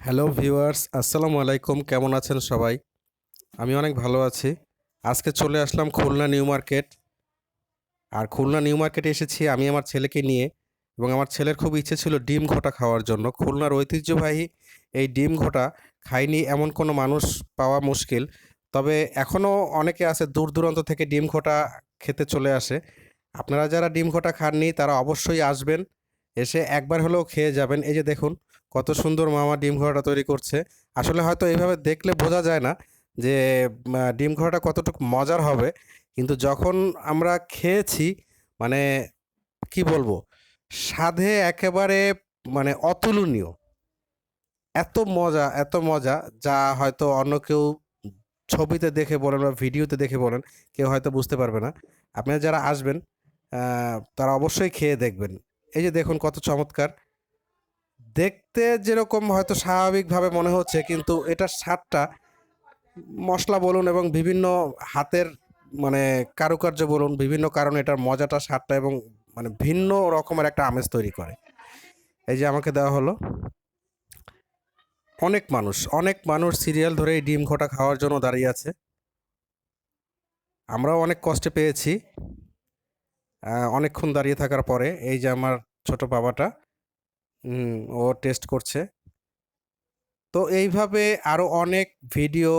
Hello viewers, আসসালামু আলাইকুম। কেমন আছেন সবাই? আমি অনেক ভালো আছি। আজকে চলে আসলাম খুলনা নিউ মার্কেট। আর খুলনা নিউ মার্কেটে এসেছি আমি আমার ছেলেকে নিয়ে, এবং আমার ছেলের খুব ইচ্ছে ছিল ডিম ঘোটা খাওয়ার জন্য। খুলনার ঐতিহ্যবাহী এই ডিম ঘোটা খায়নি এমন কোনো মানুষ পাওয়া মুশকিল। তবে এখনও অনেকে আছে দূর দূরান্ত থেকে ডিম ঘোটা খেতে চলে আসে। আপনারা যারা ডিম ঘোটা খাননি তারা অবশ্যই আসবেন, এসে একবার হলেও খেয়ে যাবেন। এই যে দেখুন কত সুন্দর মামা ডিম ঘোড়াটা তৈরি করছে। আসলে হয়তো এইভাবে দেখলে বোঝা যায় না যে ডিম ঘোড়াটা কতটুকু মজার হবে, কিন্তু যখন আমরা খেয়েছি, মানে কি বলবো, স্বাদে একেবারে মানে অতুলনীয়। এত মজা এত মজা, যা হয়তো অন্য কেউ ছবিতে দেখে বলেন বা ভিডিওতে দেখে বলেন কেউ হয়তো বুঝতে পারবে না। আপনারা যারা আসবেন তারা অবশ্যই খেয়ে দেখবেন। এই যে দেখুন কত চমৎকার দেখতে, যেরকম হয়তো স্বাভাবিকভাবে মনে হচ্ছে, কিন্তু এটার স্বাদটা মশলা বলুন এবং বিভিন্ন হাতের মানে কারুকার্য বলুন, বিভিন্ন কারণে এটার মজাটা স্বাদটা এবং মানে ভিন্ন রকমের একটা আমেজ তৈরি করে। এই যে আমাকে দেওয়া হলো, অনেক মানুষ সিরিয়াল ধরে এই ডিম ঘোটা খাওয়ার জন্য দাঁড়িয়ে আছে। আমরাও অনেক কষ্টে পেয়েছি অনেকক্ষণ দাঁড়িয়ে থাকার পরে। এই যে আমার ছোট বাবাটা, ও টেস্ট করছে। তো এইভাবে আরও অনেক ভিডিও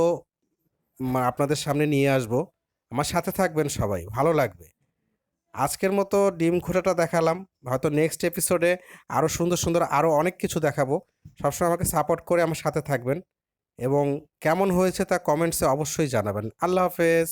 আপনাদের সামনে নিয়ে আসবো। আমার সাথে থাকবেন সবাই, ভালো লাগবে। আজকের মতো ডিম ঘোটাটা দেখালাম, হয়তো নেক্সট এপিসোডে আরও সুন্দর সুন্দর আরও অনেক কিছু দেখাবো। সবসময় আমাকে সাপোর্ট করে আমার সাথে থাকবেন, এবং কেমন হয়েছে তা কমেন্টসে অবশ্যই জানাবেন। আল্লাহ হাফেজ।